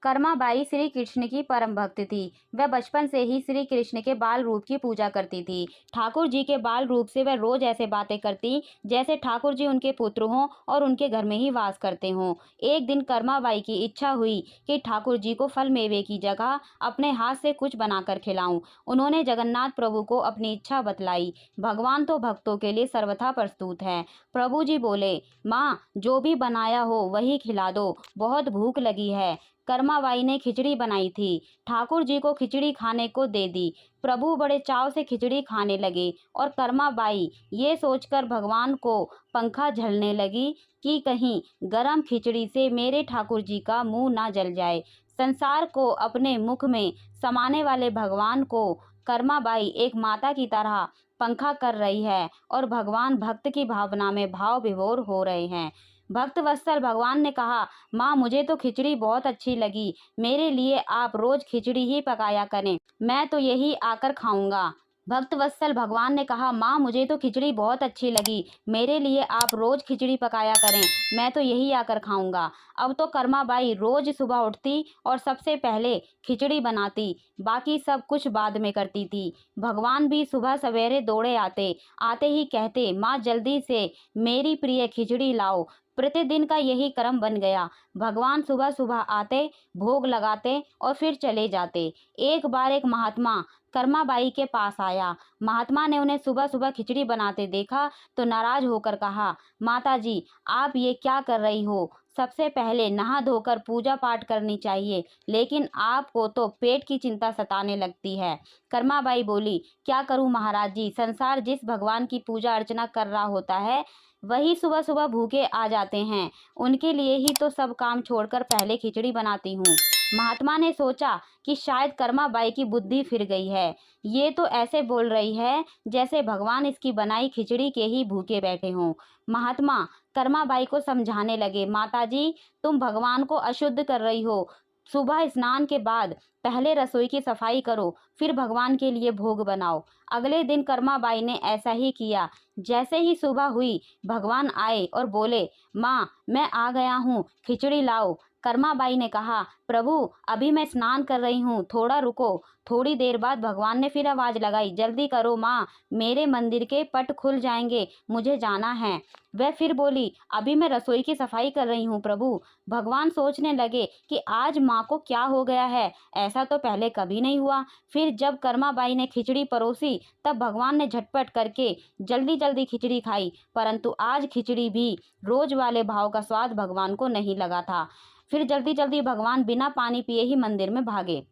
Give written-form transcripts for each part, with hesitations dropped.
कर्माबाई श्री कृष्ण की परम भक्त थी। वह बचपन से ही श्री कृष्ण के बाल रूप की पूजा करती थी। ठाकुर जी के बाल रूप से वह रोज ऐसे बातें करती जैसे ठाकुर जी उनके पुत्र हों और उनके घर में ही वास करते हों। एक दिन कर्माबाई की इच्छा हुई कि ठाकुर जी को फल मेवे की जगह अपने हाथ से कुछ बनाकर खिलाऊं। उन्होंने जगन्नाथ प्रभु को अपनी इच्छा बतलाई। भगवान तो भक्तों के लिए सर्वथा प्रस्तुत है। प्रभु जी बोले, माँ जो भी बनाया हो वही खिला दो, बहुत भूख लगी है। कर्माबाई ने खिचड़ी बनाई थी। ठाकुर जी को खिचड़ी खाने को दे दी। प्रभु बड़े चाव से खिचड़ी खाने लगे और कर्माबाई ये सोचकर भगवान को पंखा झलने लगी कि कहीं गरम खिचड़ी से मेरे ठाकुर जी का मुंह ना जल जाए। संसार को अपने मुख में समाने वाले भगवान को कर्माबाई एक माता की तरह पंखा कर रही है और भगवान भक्त की भावना में भाव विभोर हो रहे हैं। भक्त वत्सल भगवान ने कहा, माँ मुझे तो खिचड़ी बहुत अच्छी लगी, मेरे लिए आप रोज खिचड़ी ही पकाया करें, मैं तो यही आकर खाऊंगा। भक्त वत्सल भगवान ने कहा, माँ मुझे तो खिचड़ी बहुत अच्छी लगी, मेरे लिए आप रोज खिचड़ी पकाया करें, मैं तो यही आकर खाऊंगा। अब तो कर्माबाई रोज सुबह उठती और सबसे पहले खिचड़ी बनाती, बाकी सब कुछ बाद में करती थी। भगवान भी सुबह सवेरे दौड़े आते, आते ही कहते, माँ जल्दी से मेरी प्रिय खिचड़ी लाओ। प्रतिदिन का यही क्रम बन गया। भगवान सुबह सुबह आते, भोग लगाते और फिर चले जाते। एक बार एक महात्मा कर्माबाई के पास आया। महात्मा ने उन्हें सुबह सुबह खिचड़ी बनाते देखा तो नाराज होकर कहा, माता जी आप ये क्या कर रही हो? सबसे पहले नहा धोकर पूजा पाठ करनी चाहिए, लेकिन आपको तो पेट की चिंता सताने लगती है। कर्माबाई बोली, क्या करूं महाराज जी, संसार जिस भगवान की पूजा अर्चना कर रहा होता है वही सुबह सुबह भूखे आ जाते हैं, उनके लिए ही तो सब काम छोड़कर पहले खिचड़ी बनाती हूँ। महात्मा ने सोचा कि शायद कर्माबाई की बुद्धि फिर गई है। ये तो ऐसे बोल रही है जैसे भगवान इसकी बनाई खिचड़ी के ही भूखे बैठे हों। महात्मा कर्माबाई को समझाने लगे, माता जी तुम भगवान को अशुद्ध कर रही हो। सुबह स्नान के बाद पहले रसोई की सफाई करो, फिर भगवान के लिए भोग बनाओ। अगले दिन कर्माबाई ने ऐसा ही किया। जैसे ही सुबह हुई भगवान आए और बोले, माँ मैं आ गया हूँ, खिचड़ी लाओ। कर्माबाई ने कहा, प्रभु अभी मैं स्नान कर रही हूँ, थोड़ा रुको। थोड़ी देर बाद भगवान ने फिर आवाज लगाई, जल्दी करो माँ, मेरे मंदिर के पट खुल जाएंगे, मुझे जाना है। वह फिर बोली, अभी मैं रसोई की सफाई कर रही हूँ प्रभु। भगवान सोचने लगे कि आज माँ को क्या हो गया है, ऐसा तो पहले कभी नहीं हुआ। फिर जब कर्माबाई ने खिचड़ी परोसी तब भगवान ने झटपट करके जल्दी जल्दी खिचड़ी खाई, परंतु आज खिचड़ी भी रोज वाले भाव का स्वाद भगवान को नहीं लगा था। फिर जल्दी जल्दी भगवान बिना पानी पिए ही मंदिर में भागे।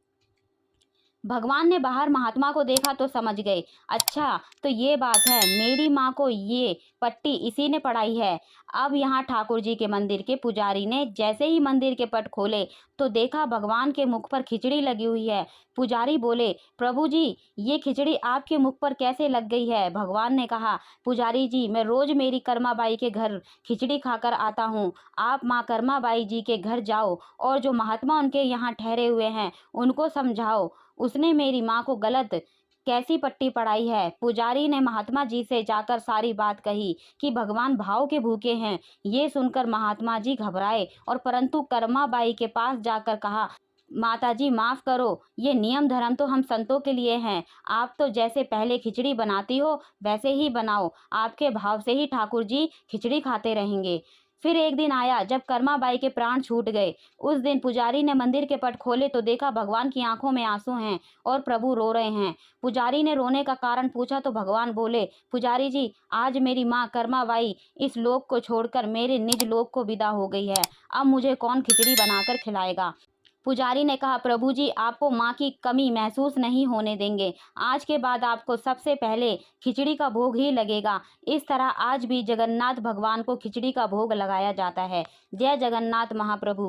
भगवान ने बाहर महात्मा को देखा तो समझ गए, अच्छा तो ये बात है, मेरी माँ को ये पट्टी इसी ने पढ़ाई है। अब यहाँ ठाकुर जी के मंदिर के पुजारी ने जैसे ही मंदिर के पट खोले तो देखा भगवान के मुख पर खिचड़ी लगी हुई है। पुजारी बोले, प्रभु जी ये खिचड़ी आपके मुख पर कैसे लग गई है? भगवान ने कहा, पुजारी जी मैं रोज मेरी कर्माबाई के घर खिचड़ी खाकर आता हूँ, आप माँ कर्माबाई जी के घर जाओ और जो महात्मा उनके यहाँ ठहरे हुए हैं उनको समझाओ, उसने मेरी माँ को गलत कैसी पट्टी पढ़ाई है। पुजारी ने महात्मा जी से जाकर सारी बात कही कि भगवान भाव के भूखे हैं। ये सुनकर महात्मा जी घबराए और परंतु कर्माबाई के पास जाकर कहा, माता जी माफ करो, ये नियम धर्म तो हम संतों के लिए हैं, आप तो जैसे पहले खिचड़ी बनाती हो वैसे ही बनाओ, आपके भाव से ही ठाकुर जी खिचड़ी खाते रहेंगे। फिर एक दिन आया जब कर्माबाई के प्राण छूट गए। उस दिन पुजारी ने मंदिर के पट खोले तो देखा भगवान की आंखों में आंसू हैं और प्रभु रो रहे हैं। पुजारी ने रोने का कारण पूछा तो भगवान बोले, पुजारी जी आज मेरी माँ कर्माबाई इस लोक को छोड़कर मेरे निज लोक को विदा हो गई है, अब मुझे कौन खिचड़ी बनाकर खिलाएगा? पुजारी ने कहा, प्रभु जी आपको माँ की कमी महसूस नहीं होने देंगे, आज के बाद आपको सबसे पहले खिचड़ी का भोग ही लगेगा। इस तरह आज भी जगन्नाथ भगवान को खिचड़ी का भोग लगाया जाता है। जय जगन्नाथ महाप्रभु।